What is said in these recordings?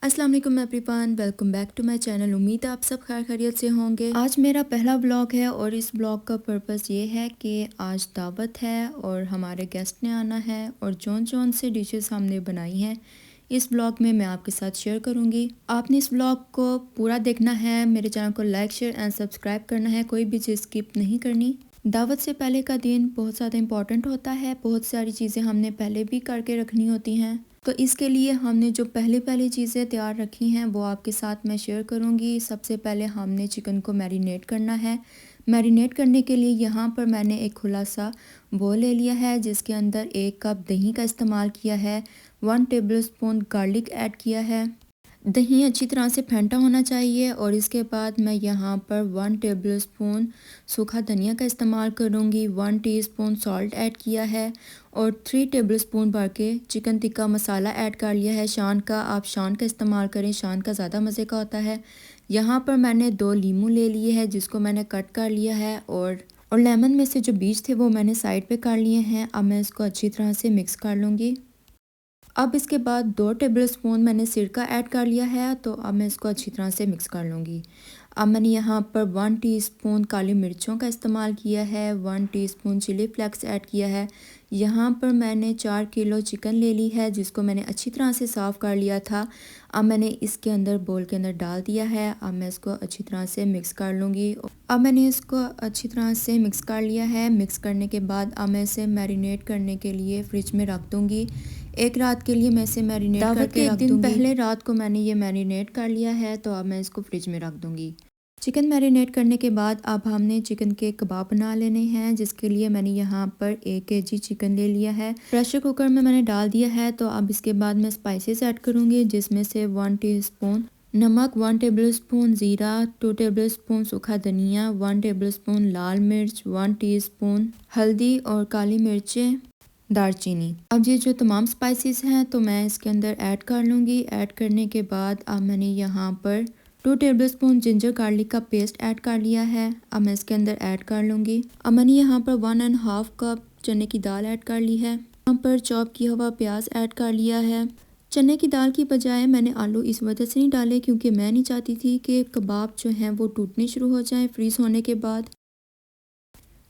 अस्सलाम वालेकुम everyone, welcome back to my channel. उम्मीद है आप सब खैर खैरियत से होंगे। आज मेरा पहला व्लॉग है और इस व्लॉग का पर्पस ये है कि आज दावत है और हमारे गेस्ट ने आना है और जौन जौन से डिशेस हमने बनाई हैं इस व्लॉग में मैं आपके साथ शेयर करूंगी। आपने इस व्लॉग को पूरा देखना है, मेरे चैनल को लाइक शेयर एंड सब्सक्राइब करना है, कोई भी चीज़ स्किप नहीं करनी। दावत से पहले का दिन बहुत ज़्यादा इम्पॉर्टेंट होता है, बहुत सारी चीज़ें हमने पहले भी करके रखनी होती हैं। तो इसके लिए हमने जो पहली चीज़ें तैयार रखी हैं वो आपके साथ मैं शेयर करूंगी। सबसे पहले हमने चिकन को मैरिनेट करना है। मैरिनेट करने के लिए यहाँ पर मैंने एक खुला सा बोल ले लिया है जिसके अंदर 1 कप दही का इस्तेमाल किया है, 1 टेबलस्पून गार्लिक ऐड किया है। दही अच्छी तरह से फेंटा होना चाहिए और इसके बाद मैं यहाँ पर 1 टेबलस्पून सूखा धनिया का इस्तेमाल करूँगी, 1 टीस्पून सॉल्ट ऐड किया है और 3 टेबलस्पून भर के चिकन टिक्का मसाला ऐड कर लिया है। शान का, आप शान का इस्तेमाल करें, शान का ज़्यादा मज़े का होता है। यहाँ पर मैंने 2 लीमू ले लिए हैं जिसको मैंने कट कर लिया है और लेमन में से जो बीज थे वो मैंने साइड पे कर लिए हैं। अब मैं इसको अच्छी तरह से मिक्स कर लूँगी। अब इसके बाद 2 टेबलस्पून मैंने सिरका ऐड कर लिया है, तो अब मैं इसको अच्छी तरह से मिक्स कर लूँगी। अब मैंने यहाँ पर 1 टीस्पून काली मिर्चों का इस्तेमाल किया है, 1 टीस्पून चिली फ्लेक्स ऐड किया है। यहाँ पर मैंने 4 किलो चिकन ले ली है जिसको मैंने अच्छी तरह से साफ़ कर लिया था। अब मैंने इसके अंदर बोल के अंदर डाल दिया है। अब मैं इसको अच्छी तरह से मिक्स कर लूँगी। अब मैंने इसको अच्छी तरह से मिक्स कर लिया है। मिक्स करने के बाद अब मैं इसे मैरिनेट करने के लिए फ्रिज में रख दूँगी। 1 रात के लिए मैं इसे मैरिनेट करके रख दूँगी। 1 दिन पहले रात को मैंने ये मैरिनेट कर लिया है, तो अब मैं इसको फ्रिज में रख दूँगी। चिकन मैरिनेट करने के बाद अब हमने चिकन के कबाब बना लेने हैं, जिसके लिए मैंने यहाँ पर 1 केजी चिकन ले लिया है। प्रेशर कुकर में मैंने डाल दिया है। तो अब इसके बाद मैं स्पाइसेस ऐड करूँगी जिसमें से 1 टीस्पून नमक, 1 टेबलस्पून ज़ीरा, 2 टेबलस्पून सूखा धनिया, 1 टेबलस्पून लाल मिर्च, 1 टीस्पून हल्दी और काली मिर्चें, दालचीनी। अब ये जो तमाम स्पाइसेस हैं तो मैं इसके अंदर ऐड कर लूँगी। ऐड करने के बाद अब मैंने यहाँ पर 2 टेबलस्पून जिंजर गार्लिक का पेस्ट ऐड कर लिया है। अब मैं इसके अंदर ऐड कर लूँगी। अब मैंने यहाँ पर 1.5 कप चने की दाल ऐड कर ली है। यहाँ पर चॉप किया हुआ प्याज ऐड कर लिया है। चने की दाल की बजाय मैंने आलू इस वजह से नहीं डाले क्योंकि मैं नहीं चाहती थी कि कबाब जो हैं वो टूटने शुरू हो जाएं फ्रीज़ होने के बाद,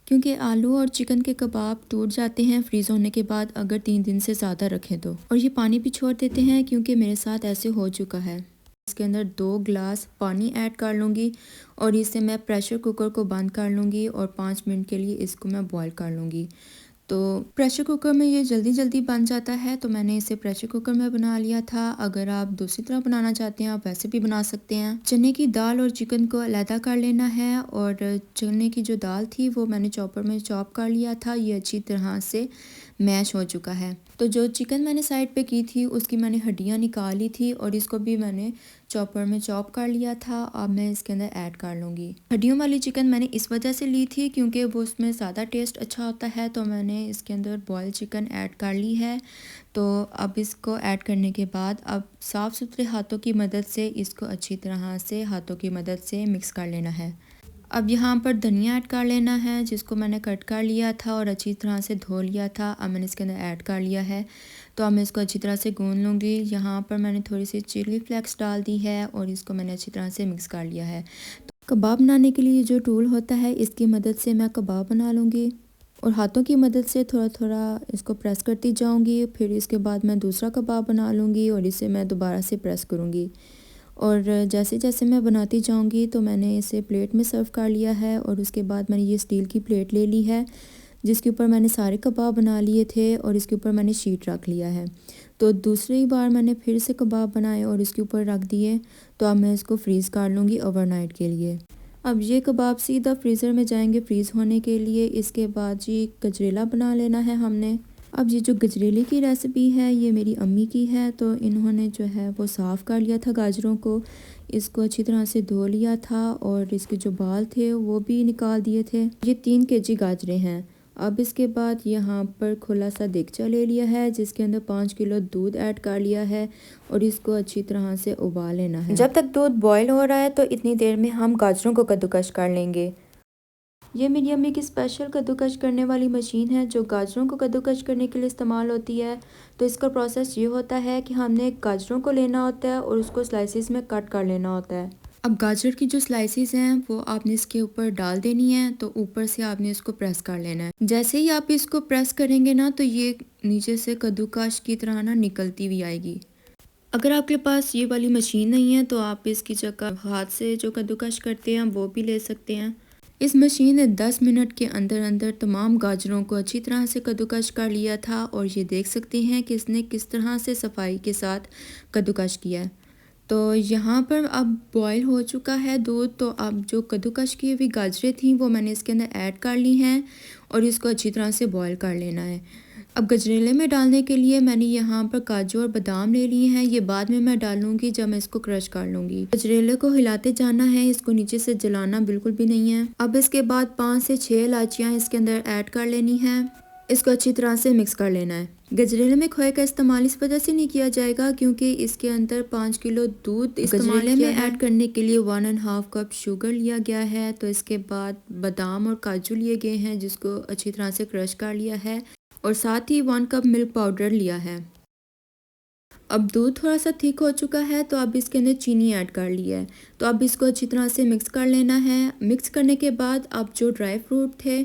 क्योंकि आलू और चिकन के कबाब टूट जाते हैं फ्रीज़ होने के बाद अगर 3 दिन से ज़्यादा रखें तो, और ये पानी भी छोड़ देते हैं क्योंकि मेरे साथ ऐसे हो चुका है। इसके अंदर 2 गिलास पानी ऐड कर लूँगी और इसे मैं प्रेशर कुकर को बंद कर लूँगी और 5 मिनट के लिए इसको मैं बॉईल कर लूँगी। तो प्रेशर कुकर में ये जल्दी जल्दी बन जाता है, तो मैंने इसे प्रेशर कुकर में बना लिया था। अगर आप दूसरी तरह बनाना चाहते हैं आप वैसे भी बना सकते हैं। चने की दाल और चिकन को अलहदा कर लेना है और चने की जो दाल थी वो मैंने चॉपर में चॉप कर लिया था। ये अच्छी तरह से मैश हो चुका है। तो जो चिकन मैंने साइड पे की थी उसकी मैंने हड्डियाँ निकाली थी और इसको भी मैंने चॉपर में चॉप कर लिया था। अब मैं इसके अंदर ऐड कर लूँगी। हड्डियों वाली चिकन मैंने इस वजह से ली थी क्योंकि वो उसमें ज़्यादा टेस्ट अच्छा होता है, तो मैंने इसके अंदर बॉयल चिकन ऐड कर ली है। तो अब इसको ऐड करने के बाद अब साफ़ सुथरे हाथों की मदद से इसको अच्छी तरह से हाथों की मदद से मिक्स कर लेना है। अब यहाँ पर धनिया ऐड कर लेना है जिसको मैंने कट कर लिया था और अच्छी तरह से धो लिया था। अब मैंने इसके अंदर ऐड कर लिया है। तो अब मैं इसको अच्छी तरह से गूंद लूँगी। यहाँ पर मैंने थोड़ी सी चिली फ्लेक्स डाल दी है और इसको मैंने अच्छी तरह से मिक्स कर लिया है। तो कबाब बनाने के लिए जो टूल होता है इसकी मदद से मैं कबाब बना लूँगी और हाथों की मदद से थोड़ा थोड़ा इसको प्रेस करती जाऊँगी। फिर इसके बाद मैं दूसरा कबाब बना लूँगी और इसे मैं दोबारा से प्रेस करूँगी और जैसे जैसे मैं बनाती जाऊंगी तो मैंने इसे प्लेट में सर्व कर लिया है। और उसके बाद मैंने ये स्टील की प्लेट ले ली है जिसके ऊपर मैंने सारे कबाब बना लिए थे और इसके ऊपर मैंने शीट रख लिया है। तो दूसरी बार मैंने फिर से कबाब बनाए और इसके ऊपर रख दिए। तो अब मैं इसको फ्रीज़ कर लूँगी ओवरनाइट के लिए। अब ये कबाब सीधा फ्रीज़र में जाएंगे फ्रीज़ होने के लिए। इसके बाद जी गजरेला बना लेना है हमने। अब ये जो गजरेले की रेसिपी है ये मेरी अम्मी की है, तो इन्होंने जो है वो साफ़ कर लिया था गाजरों को, इसको अच्छी तरह से धो लिया था और इसके जो बाल थे वो भी निकाल दिए थे। ये 3 केजी गाजरें हैं। अब इसके बाद यहाँ पर खुला सा देगचा ले लिया है जिसके अंदर 5 किलो दूध ऐड कर लिया है और इसको अच्छी तरह से उबाल लेना है। जब तक दूध बॉयल हो रहा है तो इतनी देर में हम गाजरों को कद्दूकस कर लेंगे। ये मेरी अम्मी की स्पेशल कद्दूकस करने वाली मशीन है जो गाजरों को कद्दूकस करने के लिए इस्तेमाल होती है। तो इसका प्रोसेस ये होता है कि हमने गाजरों को लेना होता है और उसको स्लाइसिस में कट कर लेना होता है। अब गाजर की जो स्लाइसिस हैं वो आपने इसके ऊपर डाल देनी है, तो ऊपर से आपने इसको प्रेस कर लेना है। जैसे ही आप इसको प्रेस करेंगे ना तो ये नीचे से कद्दूकस की तरह ना निकलती हुई आएगी। अगर आपके पास ये वाली मशीन नहीं है तो आप इसकी जगह हाथ से जो कद्दूकस करते हैं वो भी ले सकते हैं। इस मशीन ने 10 मिनट के अंदर अंदर तमाम गाजरों को अच्छी तरह से कद्दूकस कर लिया था और ये देख सकते हैं कि इसने किस तरह से सफाई के साथ कद्दूकस किया है। तो यहाँ पर अब बॉईल हो चुका है दूध, तो अब जो कद्दूकस की हुई गाजरें थी वो मैंने इसके अंदर ऐड कर ली हैं और इसको अच्छी तरह से बॉईल कर लेना है। अब गजरेले में डालने के लिए मैंने यहाँ पर काजू और बादाम ले लिए हैं, ये बाद में मैं डालूंगी जब मैं इसको क्रश कर लूँगी। गजरेले को हिलाते जाना है, इसको नीचे से जलाना बिल्कुल भी नहीं है। अब इसके बाद 5 से 6 इलायचियाँ इसके अंदर ऐड कर लेनी है, इसको अच्छी तरह से मिक्स कर लेना है। गजरेले में खोए का इस्तेमाल इस वजह से नहीं किया जाएगा क्योंकि इसके अंदर 5 किलो दूध गजरेले में ऐड करने के लिए 1.5 कप शुगर लिया गया है। तो इसके बाद बादाम और काजू लिए गए हैं जिसको अच्छी तरह से क्रश कर लिया है और साथ ही 1 कप मिल्क पाउडर लिया है। अब दूध थोड़ा सा थिक हो चुका है तो अब इसके अंदर चीनी ऐड कर लिया है। तो अब इसको अच्छी तरह से मिक्स कर लेना है। मिक्स करने के बाद अब जो ड्राई फ्रूट थे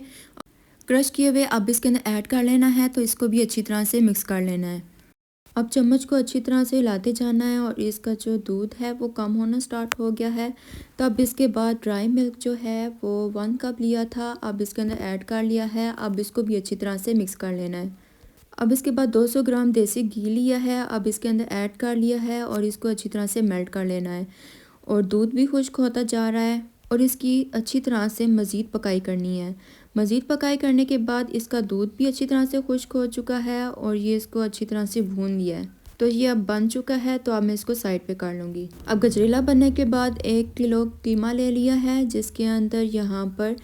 क्रश किए हुए अब इसके अंदर ऐड कर लेना है, तो इसको भी अच्छी तरह से मिक्स कर लेना है। अब चम्मच को अच्छी तरह से हिलाते जाना है और इसका जो दूध है वो कम होना स्टार्ट हो गया है। तो अब इसके बाद ड्राई मिल्क जो है वो 1 कप लिया था, अब इसके अंदर ऐड कर लिया है। अब इसको भी अच्छी तरह से मिक्स कर लेना है। अब इसके बाद 200 ग्राम देसी घी लिया है, अब इसके अंदर ऐड कर लिया है और इसको अच्छी तरह से मेल्ट कर लेना है। और दूध भी खुश्क होता जा रहा है और इसकी अच्छी तरह से मज़ीद पकाई करनी है। मज़ीद पकाई करने के बाद इसका दूध भी अच्छी तरह से खुश्क हो चुका है और ये इसको अच्छी तरह से भून लिया है। तो ये अब बन चुका है, तो अब मैं इसको साइड पे कर लूँगी। अब गजरेला बनने के बाद 1 किलो कीमा ले लिया है जिसके अंदर यहाँ पर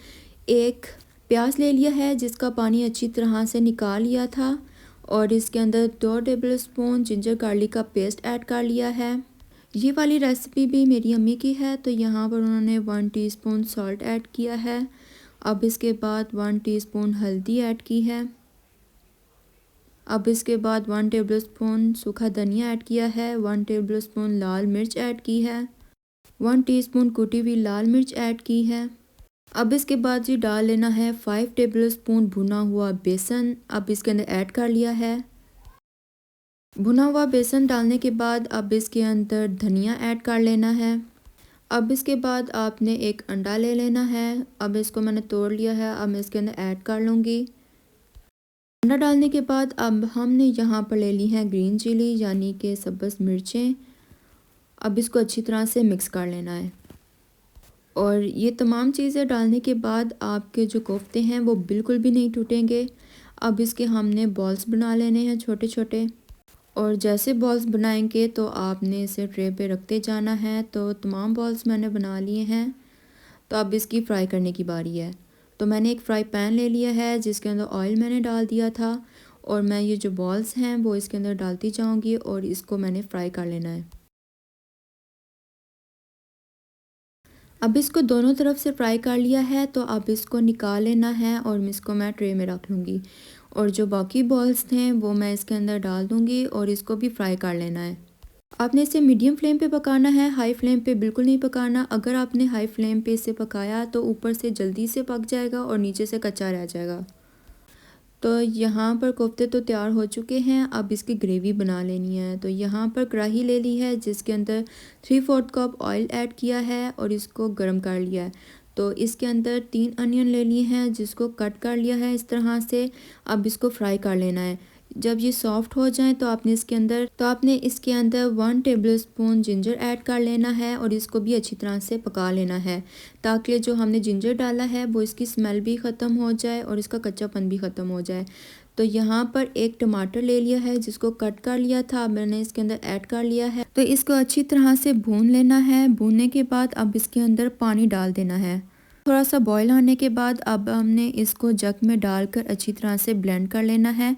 1 प्याज ले लिया है जिसका पानी अच्छी तरह से निकाल लिया था और इसके अंदर 2 टेबल स्पून जिंजर गार्लिक का पेस्ट ऐड कर लिया है। ये वाली रेसिपी भी मेरी अम्मी की है, तो यहाँ पर उन्होंने 1 टीस्पून सॉल्ट ऐड किया है। अब इसके बाद 1 टीस्पून हल्दी ऐड की है। अब इसके बाद 1 टेबलस्पून सूखा धनिया ऐड किया है, 1 टेबलस्पून लाल मिर्च ऐड की है, 1 टीस्पून कुटी हुई लाल मिर्च ऐड की है। अब इसके बाद ये डाल लेना है 5 टेबलस्पून भुना हुआ बेसन, अब इसके अंदर ऐड कर लिया है। भुना हुआ बेसन डालने के बाद अब इसके अंदर धनिया ऐड कर लेना है। अब इसके बाद आपने एक अंडा ले लेना है, अब इसको मैंने तोड़ लिया है, अब मैं इसके अंदर ऐड कर लूँगी। अंडा डालने के बाद अब हमने यहाँ पर ले ली हैं ग्रीन चिली यानी कि सब्ज़ मिर्चें। अब इसको अच्छी तरह से मिक्स कर लेना है और ये तमाम चीज़ें डालने के बाद आपके जो कोफ्ते हैं वो बिल्कुल भी नहीं टूटेंगे। अब इसके हमने बॉल्स बना लेने हैं छोटे छोटे और जैसे बॉल्स बनाएंगे तो आपने इसे ट्रे पे रखते जाना है। तो तमाम बॉल्स मैंने बना लिए हैं, तो अब इसकी फ्राई करने की बारी है। तो मैंने एक फ्राई पैन ले लिया है जिसके अंदर ऑयल मैंने डाल दिया था और मैं ये जो बॉल्स हैं वो इसके अंदर डालती जाऊंगी और इसको मैंने फ्राई कर लेना है। अब इसको दोनों तरफ से फ्राई कर लिया है, तो अब इसको निकाल लेना है और इसको मैं ट्रे में रख लूँगी और जो बाकी बॉल्स थे वो मैं इसके अंदर डाल दूँगी और इसको भी फ्राई कर लेना है। आपने इसे मीडियम फ्लेम पे पकाना है, हाई फ्लेम पे बिल्कुल नहीं पकाना। अगर आपने हाई फ्लेम पे इसे पकाया तो ऊपर से जल्दी से पक जाएगा और नीचे से कच्चा रह जाएगा। तो यहाँ पर कोफ्ते तो तैयार हो चुके हैं, अब इसकी ग्रेवी बना लेनी है। तो यहाँ पर कढ़ाई ले ली है जिसके अंदर 3/4 कप ऑयल ऐड किया है और इसको गर्म कर लिया है। तो इसके अंदर 3 अनियन ले लिए हैं जिसको कट कर लिया है इस तरह से। अब इसको फ्राई कर लेना है। जब ये सॉफ्ट हो जाए तो आपने इसके अंदर 1 टेबलस्पून जिंजर ऐड कर लेना है और इसको भी अच्छी तरह से पका लेना है ताकि जो हमने जिंजर डाला है वो इसकी स्मेल भी ख़त्म हो जाए और इसका कच्चापन भी ख़त्म हो जाए। तो यहाँ पर 1 टमाटर ले लिया है जिसको कट कर लिया था, मैंने इसके अंदर ऐड कर लिया है। तो इसको अच्छी तरह से भून लेना है। भूनने के बाद अब इसके अंदर पानी डाल देना है। थोड़ा सा बॉयल आने के बाद अब हमने इसको जग में डालकर अच्छी तरह से ब्लेंड कर लेना है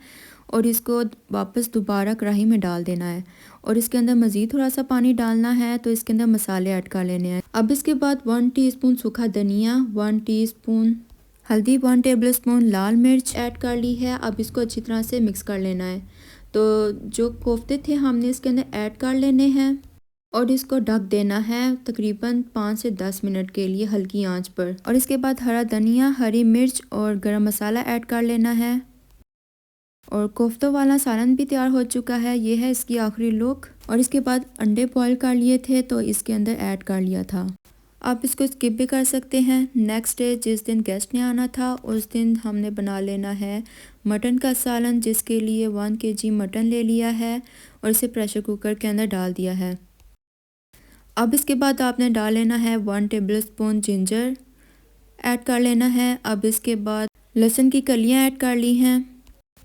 और इसको वापस दोबारा कढ़ाई में डाल देना है और इसके अंदर मज़ीद थोड़ा सा पानी डालना है। तो इसके अंदर मसाले ऐड कर लेने हैं। अब इसके बाद 1 टीस्पून सूखा धनिया, 1 टीस्पून हल्दी 1 टेबल स्पून, लाल मिर्च ऐड कर ली है। अब इसको अच्छी तरह से मिक्स कर लेना है। तो जो कोफ्ते थे हमने इसके अंदर ऐड कर लेने हैं और इसको ढक देना है तकरीबन 5 से 10 मिनट के लिए हल्की आंच पर। और इसके बाद हरा धनिया, हरी मिर्च और गरम मसाला ऐड कर लेना है। और कोफ्तों वाला सालन भी तैयार हो चुका है। ये है इसकी आखिरी लुक। और इसके बाद अंडे बॉईल कर लिए थे तो इसके अंदर ऐड कर लिया था। आप इसको स्किप भी कर सकते हैं। नेक्स्ट डे जिस दिन गेस्ट ने आना था उस दिन हमने बना लेना है मटन का सालन, जिसके लिए 1 kg मटन ले लिया है और इसे प्रेशर कुकर के अंदर डाल दिया है। अब इसके बाद आपने डाल लेना है 1 टेबल स्पून जिंजर ऐड कर लेना है। अब इसके बाद लहसुन की कलियां ऐड कर ली हैं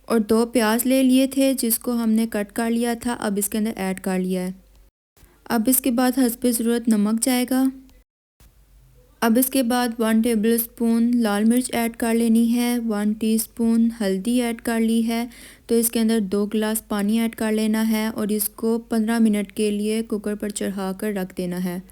और 2 प्याज ले लिए थे जिसको हमने कट कर लिया था, अब इसके अंदर ऐड कर लिया है। अब इसके बाद हस्बे ज़रूरत नमक जाएगा। अब इसके बाद 1 टेबल स्पून लाल मिर्च ऐड कर लेनी है, 1 टीस्पून हल्दी ऐड कर ली है। तो इसके अंदर 2 गिलास पानी ऐड कर लेना है और इसको 15 मिनट के लिए कुकर पर चढ़ा कर रख देना है।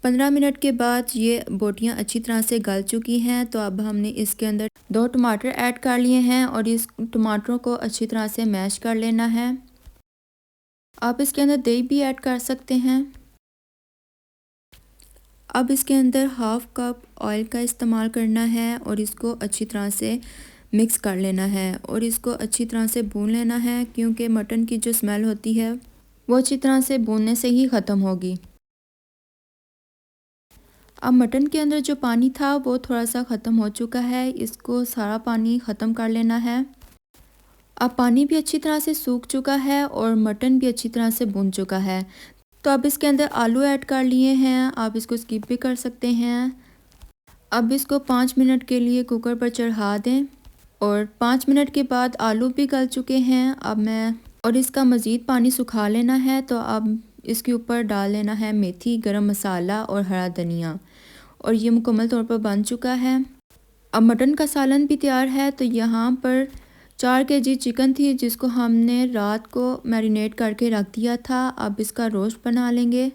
15 मिनट के बाद ये बोटियां अच्छी तरह से गल चुकी हैं। तो अब हमने इसके अंदर 2 टमाटर ऐड कर लिए हैं और इस टमाटरों को अच्छी तरह से मैश कर लेना है। आप इसके अंदर दही भी ऐड कर सकते हैं। अब इसके अंदर हाफ कप ऑयल का इस्तेमाल करना है और इसको अच्छी तरह से मिक्स कर लेना है और इसको अच्छी तरह से भून लेना है, क्योंकि मटन की जो स्मेल होती है वो अच्छी तरह से भूनने से ही ख़त्म होगी। अब मटन के अंदर जो पानी था वो थोड़ा सा ख़त्म हो चुका है, इसको सारा पानी ख़त्म कर लेना है। अब पानी भी अच्छी तरह से सूख चुका है और मटन भी अच्छी तरह से भून चुका है। तो अब इसके अंदर आलू ऐड कर लिए हैं, आप इसको स्किप भी कर सकते हैं। अब इसको 5 मिनट के लिए कुकर पर चढ़ा दें और 5 मिनट के बाद आलू भी गल चुके हैं। अब इसका मज़ीद पानी सुखा लेना है। तो अब इसके ऊपर डाल लेना है मेथी, गरम मसाला और हरा धनिया और ये मुकम्मल तौर पर बन चुका है। अब मटन का सालन भी तैयार है। तो यहाँ पर 4 kg चिकन थी जिसको हमने रात को मैरिनेट करके रख दिया था। अब इसका रोस्ट बना लेंगे।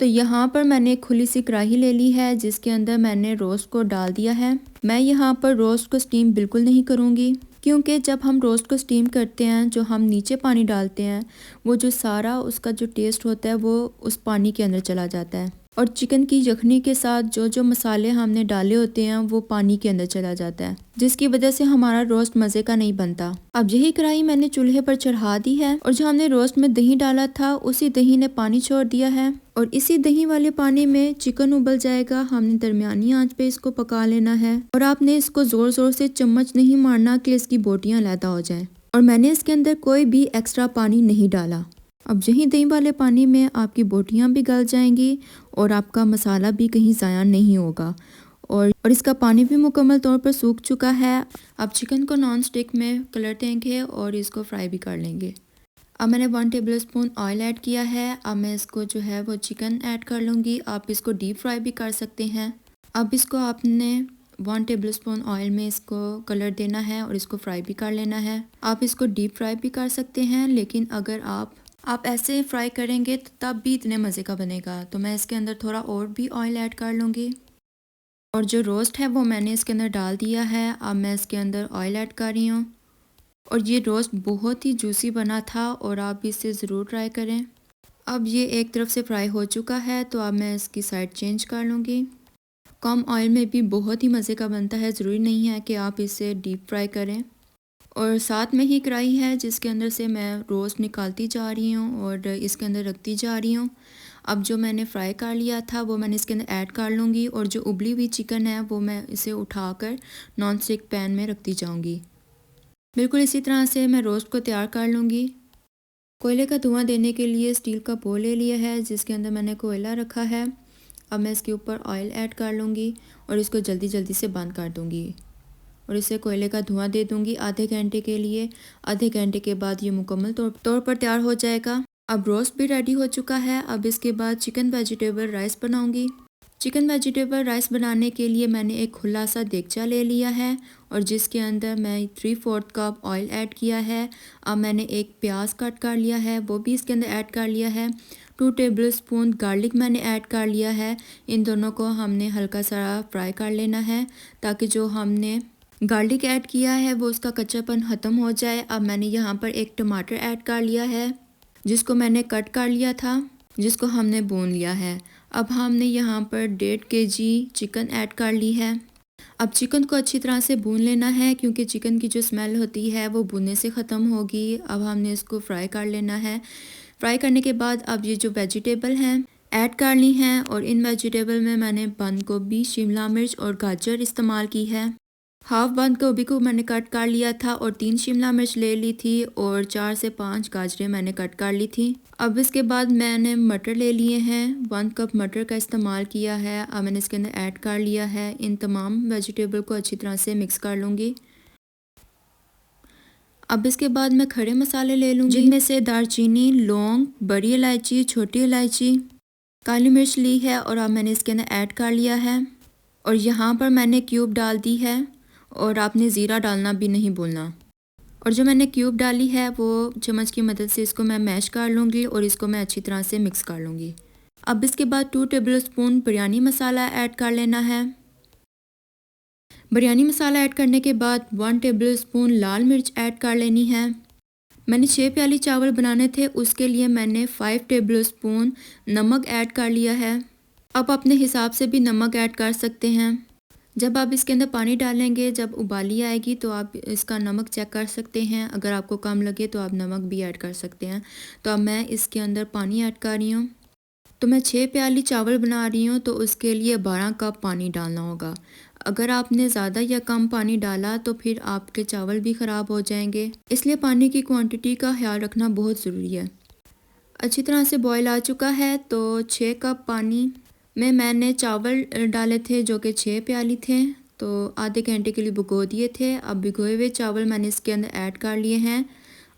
तो यहाँ पर मैंने एक खुली सी कढ़ाई ले ली है जिसके अंदर मैंने रोस्ट को डाल दिया है। मैं यहाँ पर रोस्ट को स्टीम बिल्कुल नहीं करूँगी, क्योंकि जब हम रोस्ट को स्टीम करते हैं, जो हम नीचे पानी डालते हैं, वो जो सारा उसका जो टेस्ट होता है वो उस पानी के अंदर चला जाता है और चिकन की यखनी के साथ जो जो मसाले हमने डाले होते हैं वो पानी के अंदर चला जाता है, जिसकी वजह से हमारा रोस्ट मज़े का नहीं बनता। अब यही कढ़ाई मैंने चूल्हे पर चढ़ा दी है और जो हमने रोस्ट में दही डाला था उसी दही ने पानी छोड़ दिया है और इसी दही वाले पानी में चिकन उबल जाएगा। हमने दरमियानी आंच पे इसको पका लेना है और आपने इसको ज़ोर ज़ोर से चम्मच नहीं मारना कि इसकी बोटियाँ अलहदा हो जाएं। और मैंने इसके अंदर कोई भी एक्स्ट्रा पानी नहीं डाला। अब यही दही वाले पानी में आपकी बोटियां भी गल जाएंगी और आपका मसाला भी कहीं ज़ाया नहीं होगा और इसका पानी भी मुकम्मल तौर पर सूख चुका है। अब चिकन को नॉन स्टिक में कलर देंगे और इसको फ्राई भी कर लेंगे। अब मैंने 1 टेबल स्पून ऑयल ऐड किया है। अब मैं इसको जो है वो चिकन ऐड कर लूँगी। आप इसको डीप फ्राई भी कर सकते हैं। अब इसको आपने 1 टेबल स्पून ऑयल में इसको कलर देना है और इसको फ्राई भी कर लेना है। आप इसको डीप फ्राई भी कर सकते हैं, लेकिन अगर आप ऐसे फ्राई करेंगे तो तब भी इतने मज़े का बनेगा। तो मैं इसके अंदर थोड़ा और भी ऑयल ऐड कर लूँगी और जो रोस्ट है वो मैंने इसके अंदर डाल दिया है। अब मैं इसके अंदर ऑयल ऐड कर रही हूँ और ये रोस्ट बहुत ही जूसी बना था और आप इसे ज़रूर ट्राई करें। अब ये एक तरफ से फ्राई हो चुका है तो अब मैं इसकी साइड चेंज कर लूँगी। कम ऑयल में भी बहुत ही मज़े का बनता है, ज़रूरी नहीं है कि आप इसे डीप फ्राई करें। और साथ में ही कढ़ाई है जिसके अंदर से मैं रोस्ट निकालती जा रही हूँ और इसके अंदर रखती जा रही हूँ। अब जो मैंने फ्राई कर लिया था वो मैंने इसके अंदर ऐड कर लूँगी और जो उबली हुई चिकन है वो मैं इसे उठाकर नॉन स्टिक पैन में रखती जाऊँगी। बिल्कुल इसी तरह से मैं रोस्ट को तैयार कर लूँगी। कोयले का धुआं देने के लिए स्टील का बोल ले लिया है जिसके अंदर मैंने कोयला रखा है। अब मैं इसके ऊपर ऑयल ऐड कर लूँगी और इसको जल्दी जल्दी से बंद कर दूँगी और इसे कोयले का धुआं दे दूंगी आधे घंटे के लिए। आधे घंटे के बाद ये मुकम्मल तौर पर तैयार हो जाएगा। अब रोस्ट भी रेडी हो चुका है। अब इसके बाद चिकन वेजिटेबल राइस बनाऊंगी। चिकन वेजिटेबल राइस बनाने के लिए मैंने एक खुला सा देगचा ले लिया है और जिसके अंदर मैं 3/4 कप ऑयल ऐड किया है। अब मैंने एक प्याज कट कर लिया है, वो भी इसके अंदर ऐड कर लिया है। 2 टेबल स्पून गार्लिक मैंने ऐड कर लिया है। इन दोनों को हमने हल्का सा फ्राई कर लेना है ताकि जो हमने गार्लिक ऐड किया है वो उसका कच्चापन ख़त्म हो जाए। अब मैंने यहाँ पर एक टमाटर ऐड कर लिया है जिसको मैंने कट कर लिया था, जिसको हमने भून लिया है। अब हमने यहाँ पर 1.5 kg चिकन ऐड कर ली है। अब चिकन को अच्छी तरह से भून लेना है क्योंकि चिकन की जो स्मेल होती है वो भूनने से ख़त्म होगी। अब हमने इसको फ्राई कर लेना है। फ्राई करने के बाद अब ये जो वेजिटेबल हैं ऐड कर ली हैं और इन वेजिटेबल में मैंने बंद गोभी, शिमला मिर्च और गाजर इस्तेमाल की है। हाफ बंद गोभी को मैंने कट कर लिया था और 3 शिमला मिर्च ले ली थी और 4 से 5 गाजरें मैंने कट कर ली थी। अब इसके बाद मैंने मटर ले लिए हैं, 1 कप मटर का इस्तेमाल किया है। अब मैंने इसके अंदर ऐड कर लिया है। इन तमाम वेजिटेबल को अच्छी तरह से मिक्स कर लूँगी। अब इसके बाद मैं खड़े मसाले ले लूँगी जिनमें से दालचीनी, लौंग, बड़ी इलायची, छोटी इलायची, काली मिर्च ली है और अब मैंने इसके अंदर ऐड कर लिया है। और यहाँ पर मैंने क्यूब डाल दी है और आपने ज़ीरा डालना भी नहीं भूलना। और जो मैंने क्यूब डाली है वो चम्मच की मदद से इसको मैं मैश कर लूँगी और इसको मैं अच्छी तरह से मिक्स कर लूँगी। अब इसके बाद 2 टेबल स्पून बिरयानी मसाला ऐड कर लेना है। बिरयानी मसाला ऐड करने के बाद 1 टेबल स्पून लाल मिर्च ऐड कर लेनी है। मैंने 6 प्याली चावल बनाने थे, उसके लिए मैंने 5 टेबल स्पून नमक ऐड कर लिया है। अब अपने हिसाब से भी नमक ऐड कर सकते हैं। जब आप इसके अंदर पानी डालेंगे, जब उबाली आएगी तो आप इसका नमक चेक कर सकते हैं। अगर आपको कम लगे तो आप नमक भी ऐड कर सकते हैं। तो अब मैं इसके अंदर पानी ऐड कर रही हूँ। तो मैं 6 प्याली चावल बना रही हूँ तो उसके लिए 12 कप पानी डालना होगा। अगर आपने ज़्यादा या कम पानी डाला तो फिर आपके चावल भी ख़राब हो जाएंगे, इसलिए पानी की क्वांटिटी का ख्याल रखना बहुत ज़रूरी है। अच्छी तरह से बॉयल आ चुका है तो 6 कप पानी में मैंने चावल डाले थे जो कि 6 प्याली थे, तो आधे घंटे के लिए भिगो दिए थे। अब भिगोए हुए चावल मैंने इसके अंदर ऐड कर लिए हैं।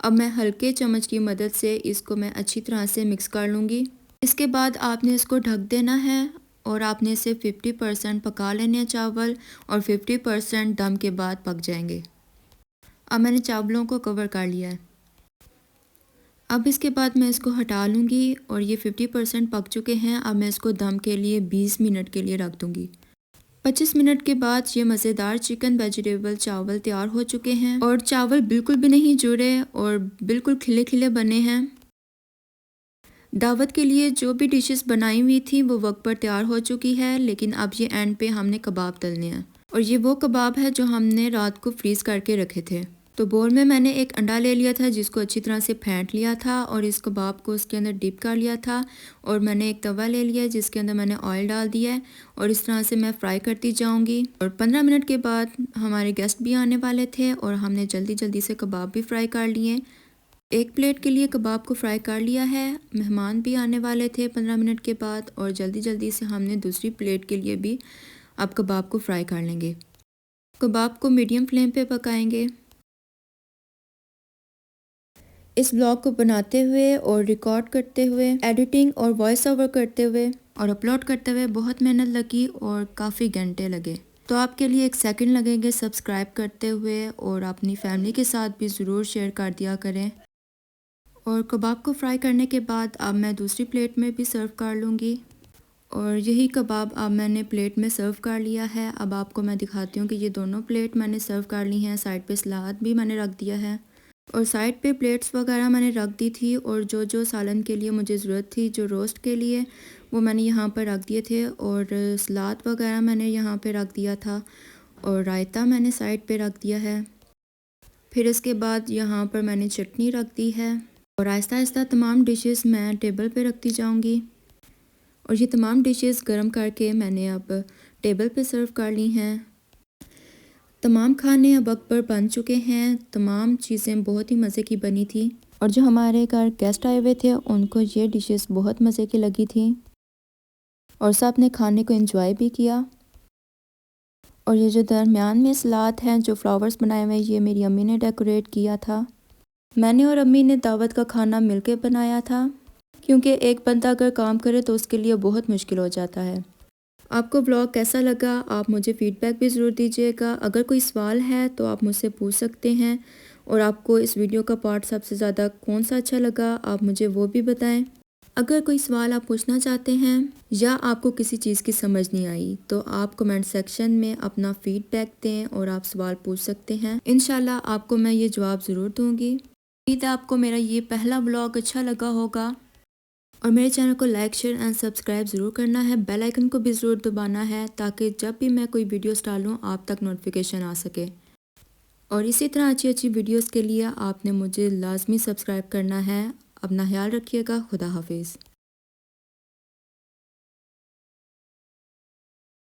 अब मैं हल्के चम्मच की मदद से इसको मैं अच्छी तरह से मिक्स कर लूँगी। इसके बाद आपने इसको ढक देना है और आपने इसे 50% पका लेने हैं चावल और 50% दम के बाद पक जाएंगे। अब मैंने चावलों को कवर कर लिया है। अब इसके बाद मैं इसको हटा लूँगी और ये 50% पक चुके हैं। अब मैं इसको दम के लिए 20 मिनट के लिए रख दूँगी। 25 मिनट के बाद ये मज़ेदार चिकन वेजिटेबल चावल तैयार हो चुके हैं और चावल बिल्कुल भी नहीं जुड़े और बिल्कुल खिले खिले बने हैं। दावत के लिए जो भी डिशेस बनाई हुई थी वो वक्त पर तैयार हो चुकी है, लेकिन अब ये एंड पे हमने कबाब तलने हैं और ये वो कबाब है जो हमने रात को फ्रीज़ करके रखे थे। तो बोल में मैंने एक अंडा ले लिया था जिसको अच्छी तरह से फेंट लिया था और इस कबाब को उसके अंदर डिप कर लिया था। और मैंने एक तवा ले लिया जिसके अंदर मैंने ऑयल डाल दिया है और इस तरह से मैं फ्राई करती जाऊंगी। और 15 मिनट के बाद हमारे गेस्ट भी आने वाले थे और हमने जल्दी जल्दी से कबाब भी फ्राई कर लिए। एक प्लेट के लिए कबाब को फ्राई कर लिया है। मेहमान भी आने वाले थे 15 मिनट के बाद और जल्दी जल्दी से हमने दूसरी प्लेट के लिए भी अब कबाब को फ्राई कर लेंगे। कबाब को मीडियम फ्लेम पे पकाएंगे। इस ब्लॉग को बनाते हुए और रिकॉर्ड करते हुए, एडिटिंग और वॉइस ओवर करते हुए और अपलोड करते हुए बहुत मेहनत लगी और काफ़ी घंटे लगे। तो आपके लिए 1 सेकंड लगेंगे सब्सक्राइब करते हुए और अपनी फैमिली के साथ भी ज़रूर शेयर कर दिया करें। और कबाब को फ्राई करने के बाद अब मैं दूसरी प्लेट में भी सर्व कर लूँगी। और यही कबाब अब मैंने प्लेट में सर्व कर लिया है। अब आपको मैं दिखाती हूँ कि ये दोनों प्लेट मैंने सर्व कर ली हैं। साइड पे सलाद भी मैंने रख दिया है और साइड पे प्लेट्स वगैरह मैंने रख दी थी और जो जो सालन के लिए मुझे ज़रूरत थी, जो रोस्ट के लिए, वो मैंने यहाँ पर रख दिए थे। और सलाद वगैरह मैंने यहाँ पे रख दिया था और रायता मैंने साइड पे रख दिया है। फिर इसके बाद यहाँ पर मैंने चटनी रख दी है और आहिस्ता आहिस्ता तमाम डिशेस मैं टेबल पे रखती जाऊँगी। और ये तमाम डिशेस गर्म करके मैंने अब टेबल पे सर्व कर ली हैं। तमाम खाने अब वक्त पर बन चुके हैं। तमाम चीज़ें बहुत ही मज़े की बनी थी और जो हमारे घर गेस्ट आए हुए थे उनको ये डिशेस बहुत मज़े की लगी थी और सब ने खाने को एंजॉय भी किया। और ये जो दरमियान में सलाद है, जो फ्लावर्स बनाए हुए, ये मेरी अम्मी ने डेकोरेट किया था। मैंने और अम्मी ने दावत का खाना मिलकर बनाया था क्योंकि एक बंदा अगर काम करे तो उसके लिए बहुत मुश्किल हो जाता है। आपको व्लॉग कैसा लगा आप मुझे फ़ीडबैक भी ज़रूर दीजिएगा। अगर कोई सवाल है तो आप मुझसे पूछ सकते हैं, और आपको इस वीडियो का पार्ट सबसे ज़्यादा कौन सा अच्छा लगा आप मुझे वो भी बताएं। अगर कोई सवाल आप पूछना चाहते हैं या आपको किसी चीज़ की समझ नहीं आई तो आप कमेंट सेक्शन में अपना फ़ीडबैक दें और आप सवाल पूछ सकते हैं। इंशाल्लाह आपको मैं ये जवाब ज़रूर दूँगी। उम्मीद है आपको मेरा ये पहला व्लॉग अच्छा लगा होगा, और मेरे चैनल को लाइक शेयर एंड सब्सक्राइब ज़रूर करना है। बेल आइकन को भी ज़रूर दबाना है ताकि जब भी मैं कोई वीडियोस डालूँ आप तक नोटिफिकेशन आ सके। और इसी तरह अच्छी अच्छी वीडियोस के लिए आपने मुझे लाजमी सब्सक्राइब करना है। अपना ख्याल रखिएगा। खुदा हाफिज़।